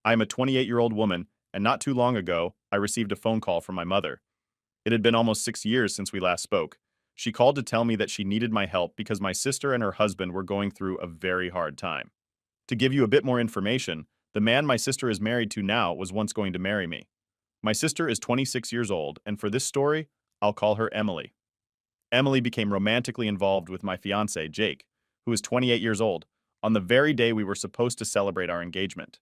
I am a 28-year-old woman, and not too long ago, I received a phone call from my mother. It had been almost 6 years since we last spoke. She called to tell me that she needed my help because my sister and her husband were going through a very hard time. To give you a bit more information, the man my sister is married to now was once going to marry me. My sister is 26 years old, and for this story, I'll call her Emily. Emily became romantically involved with my fiancé, Jake, who is 28 years old, on the very day we were supposed to celebrate our engagement.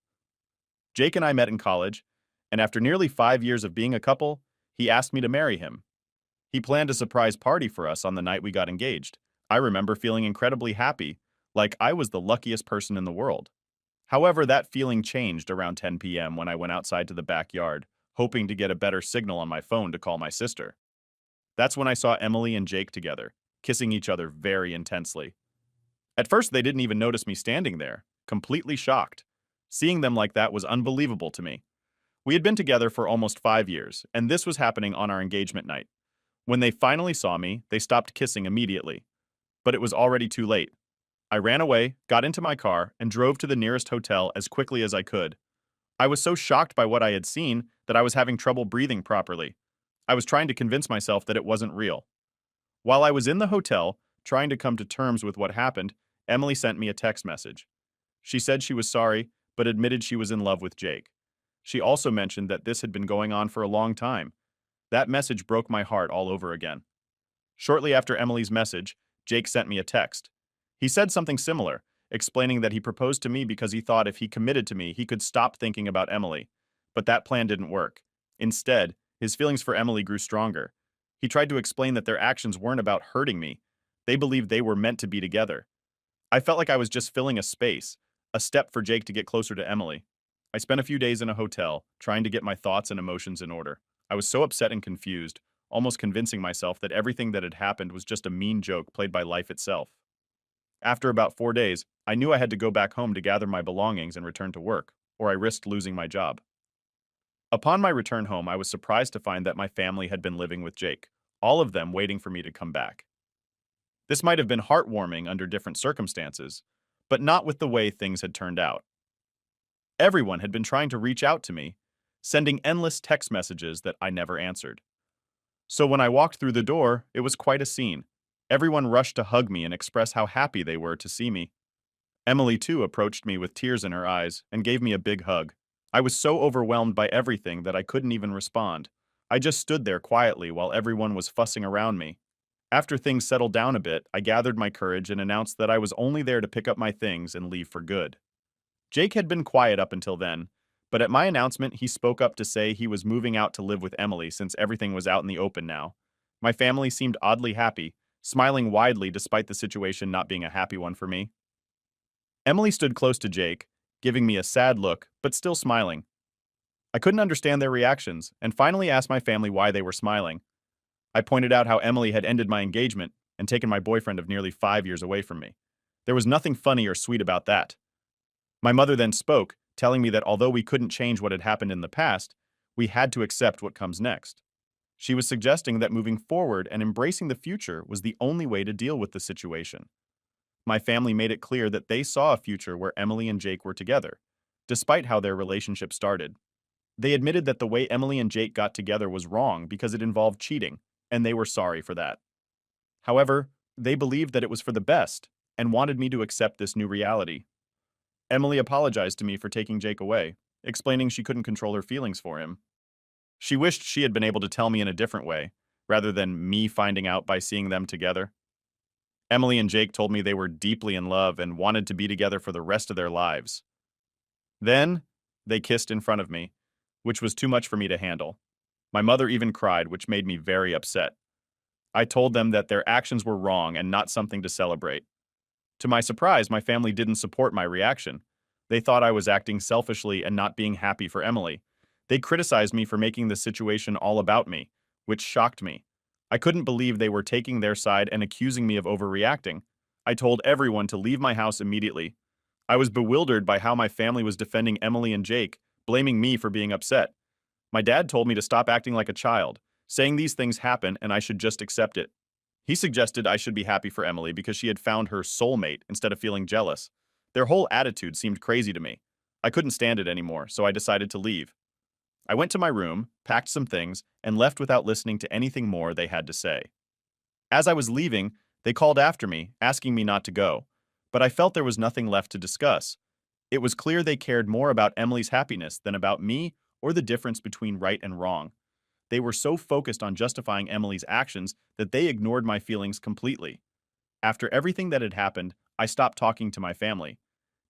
Jake and I met in college, and after nearly 5 years of being a couple, he asked me to marry him. He planned a surprise party for us on the night we got engaged. I remember feeling incredibly happy, like I was the luckiest person in the world. However, that feeling changed around 10 p.m. when I went outside to the backyard, hoping to get a better signal on my phone to call my sister. That's when I saw Emily and Jake together, kissing each other very intensely. At first, they didn't even notice me standing there, completely shocked. Seeing them like that was unbelievable to me. We had been together for almost 5 years, and this was happening on our engagement night. When they finally saw me, they stopped kissing immediately. But it was already too late. I ran away, got into my car, and drove to the nearest hotel as quickly as I could. I was so shocked by what I had seen that I was having trouble breathing properly. I was trying to convince myself that it wasn't real. While I was in the hotel, trying to come to terms with what happened, Emily sent me a text message. She said she was sorry, but admitted she was in love with Jake. She also mentioned that this had been going on for a long time. That message broke my heart all over again. Shortly after Emily's message, Jake sent me a text. He said something similar, explaining that he proposed to me because he thought if he committed to me, he could stop thinking about Emily. But that plan didn't work. Instead, his feelings for Emily grew stronger. He tried to explain that their actions weren't about hurting me. They believed they were meant to be together. I felt like I was just filling a space, a step for Jake to get closer to Emily. I spent a few days in a hotel, trying to get my thoughts and emotions in order. I was so upset and confused, almost convincing myself that everything that had happened was just a mean joke played by life itself. After about 4 days, I knew I had to go back home to gather my belongings and return to work, or I risked losing my job. Upon my return home, I was surprised to find that my family had been living with Jake, all of them waiting for me to come back. This might have been heartwarming under different circumstances, but not with the way things had turned out. Everyone had been trying to reach out to me, sending endless text messages that I never answered. So when I walked through the door, it was quite a scene. Everyone rushed to hug me and express how happy they were to see me. Emily, too, approached me with tears in her eyes and gave me a big hug. I was so overwhelmed by everything that I couldn't even respond. I just stood there quietly while everyone was fussing around me. After things settled down a bit, I gathered my courage and announced that I was only there to pick up my things and leave for good. Jake had been quiet up until then, but at my announcement, he spoke up to say he was moving out to live with Emily since everything was out in the open now. My family seemed oddly happy, smiling widely despite the situation not being a happy one for me. Emily stood close to Jake, giving me a sad look, but still smiling. I couldn't understand their reactions, and finally asked my family why they were smiling. I pointed out how Emily had ended my engagement and taken my boyfriend of nearly 5 years away from me. There was nothing funny or sweet about that. My mother then spoke, telling me that although we couldn't change what had happened in the past, we had to accept what comes next. She was suggesting that moving forward and embracing the future was the only way to deal with the situation. My family made it clear that they saw a future where Emily and Jake were together, despite how their relationship started. They admitted that the way Emily and Jake got together was wrong because it involved cheating, and they were sorry for that. However, they believed that it was for the best and wanted me to accept this new reality. Emily apologized to me for taking Jake away, explaining she couldn't control her feelings for him. She wished she had been able to tell me in a different way, rather than me finding out by seeing them together. Emily and Jake told me they were deeply in love and wanted to be together for the rest of their lives. Then, they kissed in front of me, which was too much for me to handle. My mother even cried, which made me very upset. I told them that their actions were wrong and not something to celebrate. To my surprise, my family didn't support my reaction. They thought I was acting selfishly and not being happy for Emily. They criticized me for making the situation all about me, which shocked me. I couldn't believe they were taking their side and accusing me of overreacting. I told everyone to leave my house immediately. I was bewildered by how my family was defending Emily and Jake, blaming me for being upset. My dad told me to stop acting like a child, saying these things happen and I should just accept it. He suggested I should be happy for Emily because she had found her soulmate instead of feeling jealous. Their whole attitude seemed crazy to me. I couldn't stand it anymore, so I decided to leave. I went to my room, packed some things, and left without listening to anything more they had to say. As I was leaving, they called after me, asking me not to go, but I felt there was nothing left to discuss. It was clear they cared more about Emily's happiness than about me or the difference between right and wrong. They were so focused on justifying Emily's actions that they ignored my feelings completely. After everything that had happened, I stopped talking to my family.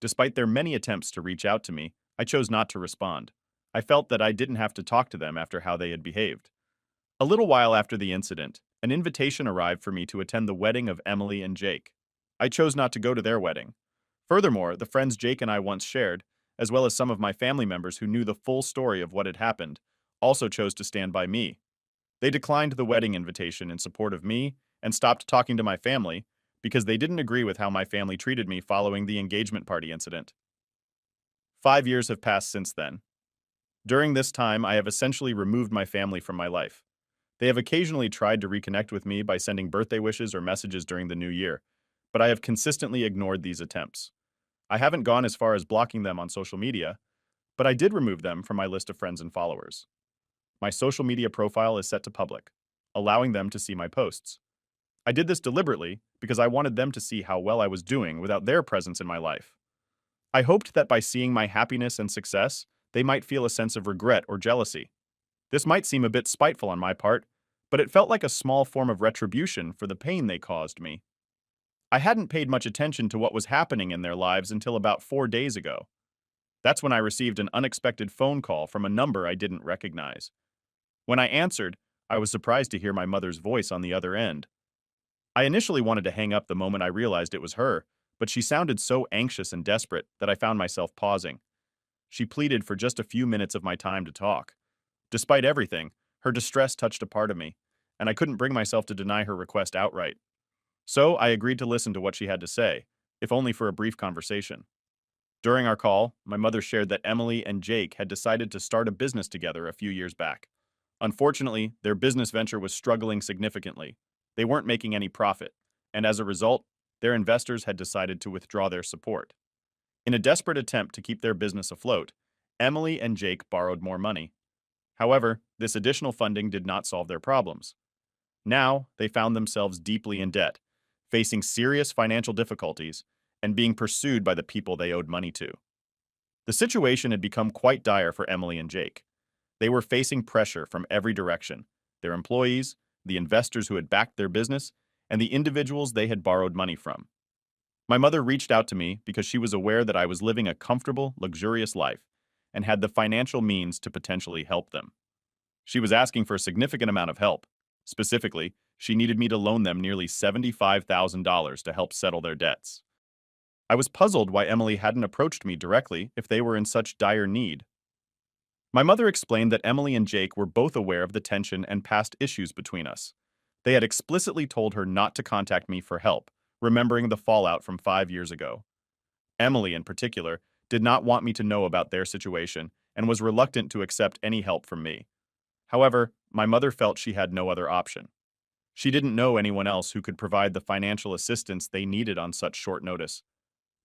Despite their many attempts to reach out to me, I chose not to respond. I felt that I didn't have to talk to them after how they had behaved. A little while after the incident, an invitation arrived for me to attend the wedding of Emily and Jake. I chose not to go to their wedding. Furthermore, the friends Jake and I once shared, as well as some of my family members who knew the full story of what had happened, also chose to stand by me. They declined the wedding invitation in support of me and stopped talking to my family because they didn't agree with how my family treated me following the engagement party incident. 5 years have passed since then. During this time, I have essentially removed my family from my life. They have occasionally tried to reconnect with me by sending birthday wishes or messages during the new year, but I have consistently ignored these attempts. I haven't gone as far as blocking them on social media, but I did remove them from my list of friends and followers. My social media profile is set to public, allowing them to see my posts. I did this deliberately because I wanted them to see how well I was doing without their presence in my life. I hoped that by seeing my happiness and success, they might feel a sense of regret or jealousy. This might seem a bit spiteful on my part, but it felt like a small form of retribution for the pain they caused me. I hadn't paid much attention to what was happening in their lives until about 4 days ago. That's when I received an unexpected phone call from a number I didn't recognize. When I answered, I was surprised to hear my mother's voice on the other end. I initially wanted to hang up the moment I realized it was her, but she sounded so anxious and desperate that I found myself pausing. She pleaded for just a few minutes of my time to talk. Despite everything, her distress touched a part of me, and I couldn't bring myself to deny her request outright. So I agreed to listen to what she had to say, if only for a brief conversation. During our call, my mother shared that Emily and Jake had decided to start a business together a few years back. Unfortunately, their business venture was struggling significantly. They weren't making any profit, and as a result, their investors had decided to withdraw their support. In a desperate attempt to keep their business afloat, Emily and Jake borrowed more money. However, this additional funding did not solve their problems. Now, they found themselves deeply in debt, facing serious financial difficulties, and being pursued by the people they owed money to. The situation had become quite dire for Emily and Jake. They were facing pressure from every direction: their employees, the investors who had backed their business, and the individuals they had borrowed money from. My mother reached out to me because she was aware that I was living a comfortable, luxurious life and had the financial means to potentially help them. She was asking for a significant amount of help. Specifically, she needed me to loan them nearly $75,000 to help settle their debts. I was puzzled why Emily hadn't approached me directly if they were in such dire need. My mother explained that Emily and Jake were both aware of the tension and past issues between us. They had explicitly told her not to contact me for help, remembering the fallout from 5 years ago. Emily, in particular, did not want me to know about their situation and was reluctant to accept any help from me. However, my mother felt she had no other option. She didn't know anyone else who could provide the financial assistance they needed on such short notice.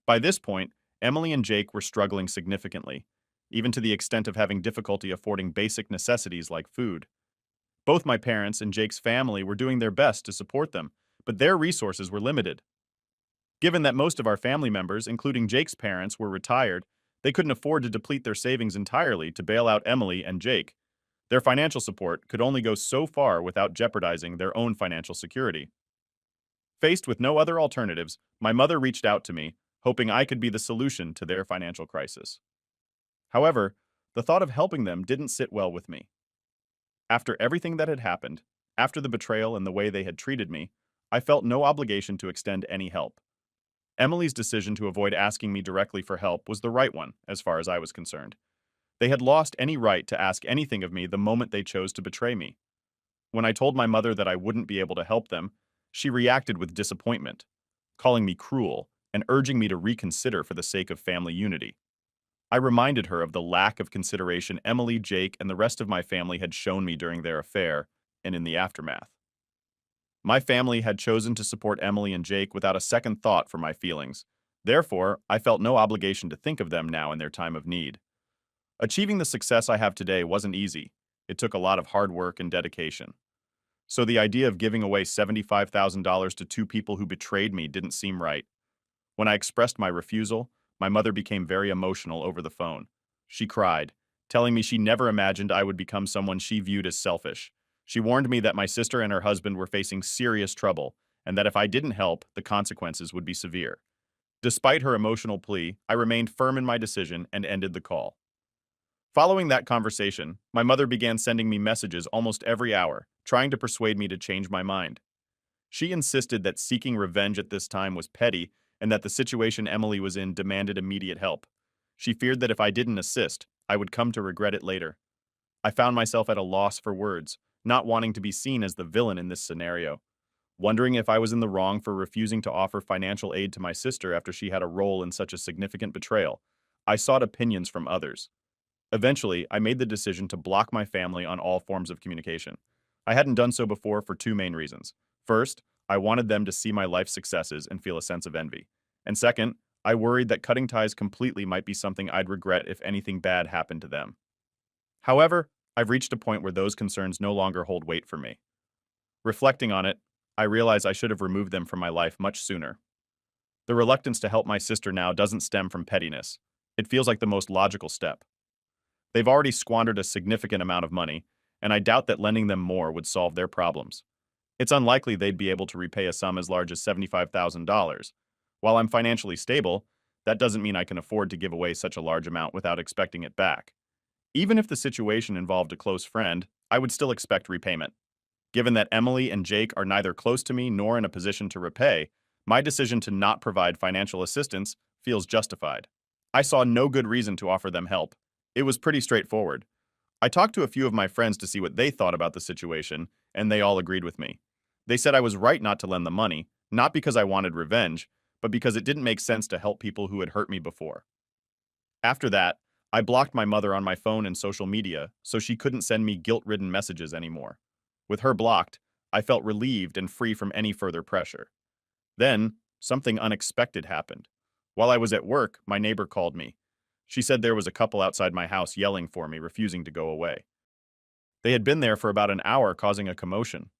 By this point, Emily and Jake were struggling significantly, even to the extent of having difficulty affording basic necessities like food. Both my parents and Jake's family were doing their best to support them, but their resources were limited. Given that most of our family members, including Jake's parents, were retired, they couldn't afford to deplete their savings entirely to bail out Emily and Jake. Their financial support could only go so far without jeopardizing their own financial security. Faced with no other alternatives, my mother reached out to me, hoping I could be the solution to their financial crisis. However, the thought of helping them didn't sit well with me. After everything that had happened, after the betrayal and the way they had treated me, I felt no obligation to extend any help. Emily's decision to avoid asking me directly for help was the right one, as far as I was concerned. They had lost any right to ask anything of me the moment they chose to betray me. When I told my mother that I wouldn't be able to help them, she reacted with disappointment, calling me cruel and urging me to reconsider for the sake of family unity. I reminded her of the lack of consideration Emily, Jake, and the rest of my family had shown me during their affair and in the aftermath. My family had chosen to support Emily and Jake without a second thought for my feelings. Therefore, I felt no obligation to think of them now in their time of need. Achieving the success I have today wasn't easy. It took a lot of hard work and dedication. So the idea of giving away $75,000 to two people who betrayed me didn't seem right. When I expressed my refusal, my mother became very emotional over the phone. She cried, telling me she never imagined I would become someone she viewed as selfish. She warned me that my sister and her husband were facing serious trouble, and that if I didn't help, the consequences would be severe. Despite her emotional plea, I remained firm in my decision and ended the call. Following that conversation, my mother began sending me messages almost every hour, trying to persuade me to change my mind. She insisted that seeking revenge at this time was petty and that the situation Emily was in demanded immediate help. She feared that if I didn't assist, I would come to regret it later. I found myself at a loss for words, not wanting to be seen as the villain in this scenario. Wondering if I was in the wrong for refusing to offer financial aid to my sister after she had a role in such a significant betrayal, I sought opinions from others. Eventually, I made the decision to block my family on all forms of communication. I hadn't done so before for two main reasons. First, I wanted them to see my life successes and feel a sense of envy. And second, I worried that cutting ties completely might be something I'd regret if anything bad happened to them. However, I've reached a point where those concerns no longer hold weight for me. Reflecting on it, I realize I should have removed them from my life much sooner. The reluctance to help my sister now doesn't stem from pettiness. It feels like the most logical step. They've already squandered a significant amount of money, and I doubt that lending them more would solve their problems. It's unlikely they'd be able to repay a sum as large as $75,000. While I'm financially stable, that doesn't mean I can afford to give away such a large amount without expecting it back. Even if the situation involved a close friend, I would still expect repayment. Given that Emily and Jake are neither close to me nor in a position to repay, my decision to not provide financial assistance feels justified. I saw no good reason to offer them help. It was pretty straightforward. I talked to a few of my friends to see what they thought about the situation, and they all agreed with me. They said I was right not to lend the money, not because I wanted revenge, but because it didn't make sense to help people who had hurt me before. After that, I blocked my mother on my phone and social media so she couldn't send me guilt-ridden messages anymore. With her blocked, I felt relieved and free from any further pressure. Then, something unexpected happened. While I was at work, my neighbor called me. She said there was a couple outside my house yelling for me, refusing to go away. They had been there for about an hour, causing a commotion.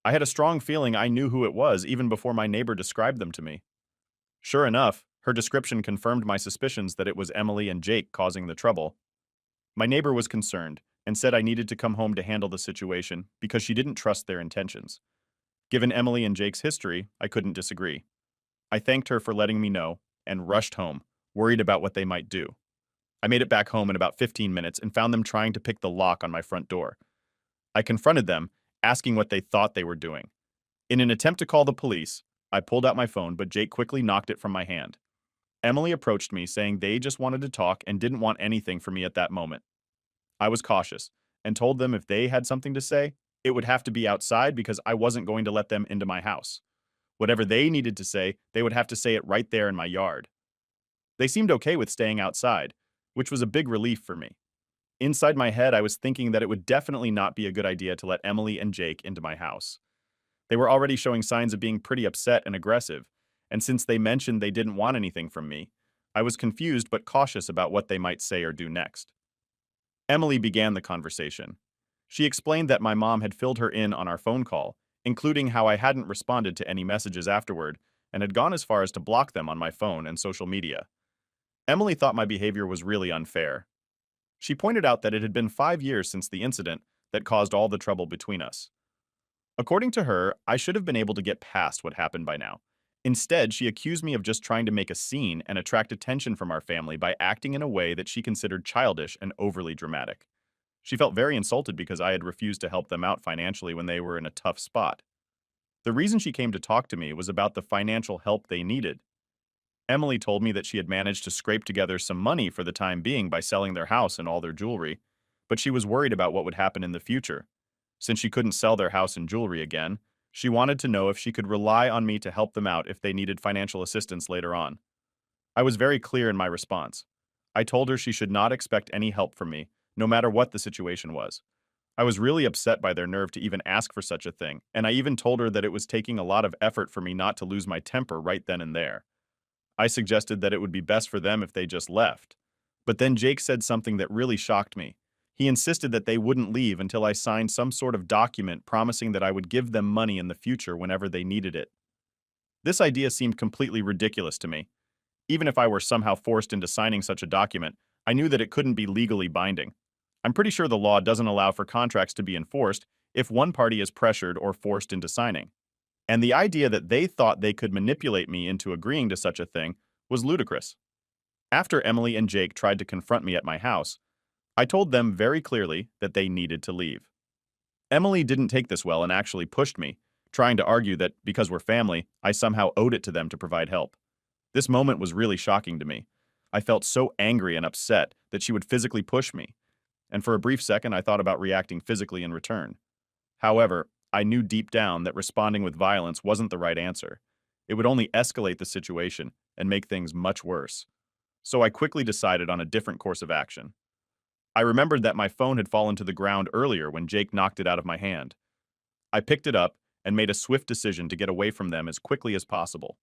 I had a strong feeling I knew who it was even before my neighbor described them to me. Sure enough, her description confirmed my suspicions that it was Emily and Jake causing the trouble. My neighbor was concerned and said I needed to come home to handle the situation because she didn't trust their intentions. Given Emily and Jake's history, I couldn't disagree. I thanked her for letting me know and rushed home, worried about what they might do. I made it back home in about 15 minutes and found them trying to pick the lock on my front door. I confronted them, asking what they thought they were doing. In an attempt to call the police, I pulled out my phone, but Jake quickly knocked it from my hand. Emily approached me, saying they just wanted to talk and didn't want anything from me at that moment. I was cautious and told them if they had something to say, it would have to be outside because I wasn't going to let them into my house. Whatever they needed to say, they would have to say it right there in my yard. They seemed okay with staying outside, which was a big relief for me. Inside my head, I was thinking that it would definitely not be a good idea to let Emily and Jake into my house. They were already showing signs of being pretty upset and aggressive, and since they mentioned they didn't want anything from me, I was confused but cautious about what they might say or do next. Emily began the conversation. She explained that my mom had filled her in on our phone call, including how I hadn't responded to any messages afterward and had gone as far as to block them on my phone and social media. Emily thought my behavior was really unfair. She pointed out that it had been 5 years since the incident that caused all the trouble between us. According to her, I should have been able to get past what happened by now. Instead, she accused me of just trying to make a scene and attract attention from our family by acting in a way that she considered childish and overly dramatic. She felt very insulted because I had refused to help them out financially when they were in a tough spot. The reason she came to talk to me was about the financial help they needed. Emily told me that she had managed to scrape together some money for the time being by selling their house and all their jewelry, but she was worried about what would happen in the future. Since she couldn't sell their house and jewelry again, she wanted to know if she could rely on me to help them out if they needed financial assistance later on. I was very clear in my response. I told her she should not expect any help from me, no matter what the situation was. I was really upset by their nerve to even ask for such a thing, and I even told her that it was taking a lot of effort for me not to lose my temper right then and there. I suggested that it would be best for them if they just left. But then Jake said something that really shocked me. He insisted that they wouldn't leave until I signed some sort of document promising that I would give them money in the future whenever they needed it. This idea seemed completely ridiculous to me. Even if I were somehow forced into signing such a document, I knew that it couldn't be legally binding. I'm pretty sure the law doesn't allow for contracts to be enforced if one party is pressured or forced into signing. And the idea that they thought they could manipulate me into agreeing to such a thing was ludicrous. After Emily and Jake tried to confront me at my house, I told them very clearly that they needed to leave. Emily didn't take this well and actually pushed me, trying to argue that because we're family, I somehow owed it to them to provide help. This moment was really shocking to me. I felt so angry and upset that she would physically push me, and for a brief second I thought about reacting physically in return. However, I knew deep down that responding with violence wasn't the right answer. It would only escalate the situation and make things much worse. So I quickly decided on a different course of action. I remembered that my phone had fallen to the ground earlier when Jake knocked it out of my hand. I picked it up and made a swift decision to get away from them as quickly as possible.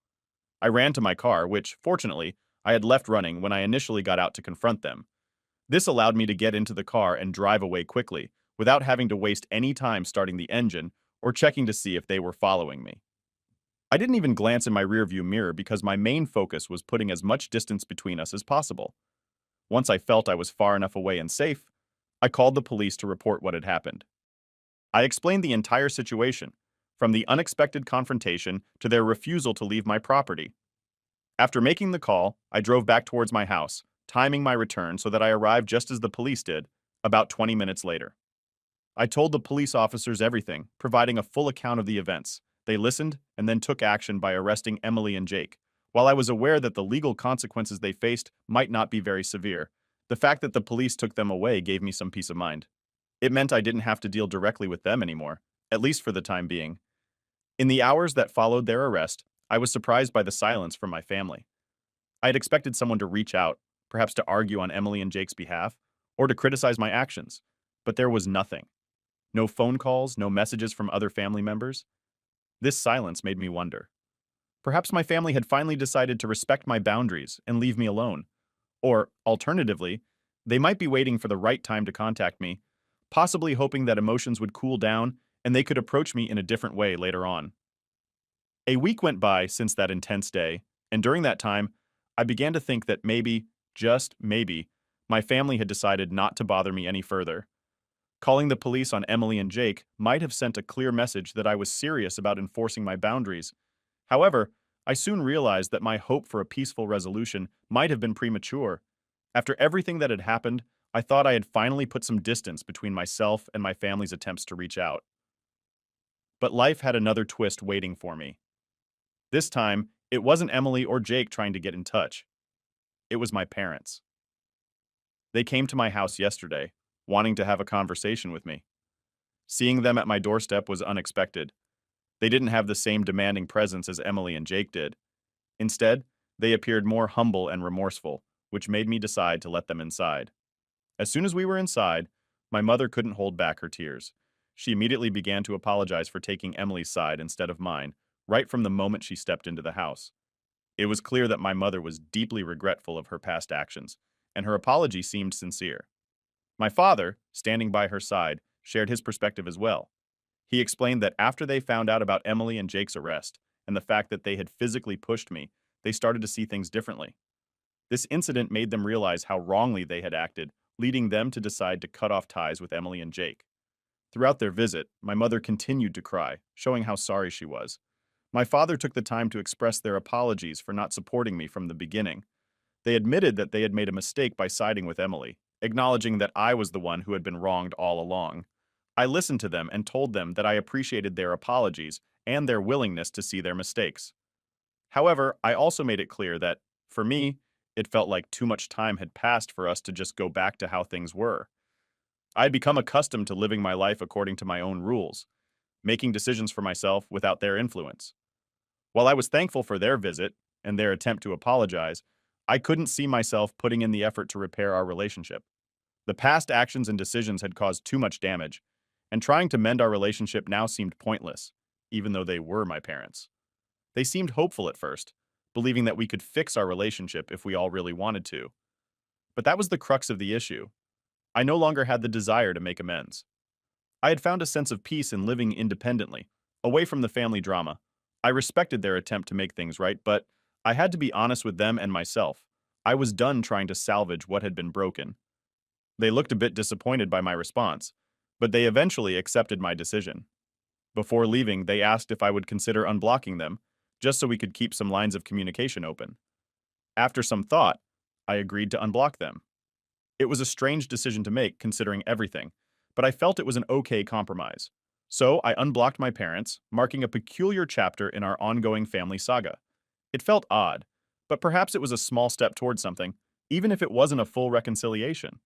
I ran to my car, which, fortunately, I had left running when I initially got out to confront them. This allowed me to get into the car and drive away quickly, without having to waste any time starting the engine or checking to see if they were following me. I didn't even glance in my rearview mirror because my main focus was putting as much distance between us as possible. Once I felt I was far enough away and safe, I called the police to report what had happened. I explained the entire situation, from the unexpected confrontation to their refusal to leave my property. After making the call, I drove back towards my house, timing my return so that I arrived just as the police did, about 20 minutes later. I told the police officers everything, providing a full account of the events. They listened and then took action by arresting Emily and Jake. While I was aware that the legal consequences they faced might not be very severe, the fact that the police took them away gave me some peace of mind. It meant I didn't have to deal directly with them anymore, at least for the time being. In the hours that followed their arrest, I was surprised by the silence from my family. I had expected someone to reach out, perhaps to argue on Emily and Jake's behalf, or to criticize my actions, but there was nothing. No phone calls, no messages from other family members. This silence made me wonder. Perhaps my family had finally decided to respect my boundaries and leave me alone. Or, alternatively, they might be waiting for the right time to contact me, possibly hoping that emotions would cool down and they could approach me in a different way later on. A week went by since that intense day, and during that time, I began to think that maybe, just maybe, my family had decided not to bother me any further. Calling the police on Emily and Jake might have sent a clear message that I was serious about enforcing my boundaries. However, I soon realized that my hope for a peaceful resolution might have been premature. After everything that had happened, I thought I had finally put some distance between myself and my family's attempts to reach out. But life had another twist waiting for me. This time, it wasn't Emily or Jake trying to get in touch. It was my parents. They came to my house yesterday, wanting to have a conversation with me. Seeing them at my doorstep was unexpected. They didn't have the same demanding presence as Emily and Jake did. Instead, they appeared more humble and remorseful, which made me decide to let them inside. As soon as we were inside, my mother couldn't hold back her tears. She immediately began to apologize for taking Emily's side instead of mine, right from the moment she stepped into the house. It was clear that my mother was deeply regretful of her past actions, and her apology seemed sincere. My father, standing by her side, shared his perspective as well. He explained that after they found out about Emily and Jake's arrest, and the fact that they had physically pushed me, they started to see things differently. This incident made them realize how wrongly they had acted, leading them to decide to cut off ties with Emily and Jake. Throughout their visit, my mother continued to cry, showing how sorry she was. My father took the time to express their apologies for not supporting me from the beginning. They admitted that they had made a mistake by siding with Emily, acknowledging that I was the one who had been wronged all along. I listened to them and told them that I appreciated their apologies and their willingness to see their mistakes. However, I also made it clear that, for me, it felt like too much time had passed for us to just go back to how things were. I had become accustomed to living my life according to my own rules, making decisions for myself without their influence. While I was thankful for their visit and their attempt to apologize, I couldn't see myself putting in the effort to repair our relationship. The past actions and decisions had caused too much damage, and trying to mend our relationship now seemed pointless, even though they were my parents. They seemed hopeful at first, believing that we could fix our relationship if we all really wanted to. But that was the crux of the issue. I no longer had the desire to make amends. I had found a sense of peace in living independently, away from the family drama. I respected their attempt to make things right, but I had to be honest with them and myself. I was done trying to salvage what had been broken. They looked a bit disappointed by my response, but they eventually accepted my decision. Before leaving, they asked if I would consider unblocking them, just so we could keep some lines of communication open. After some thought, I agreed to unblock them. It was a strange decision to make, considering everything, but I felt it was an okay compromise. So I unblocked my parents, marking a peculiar chapter in our ongoing family saga. It felt odd, but perhaps it was a small step towards something, even if it wasn't a full reconciliation.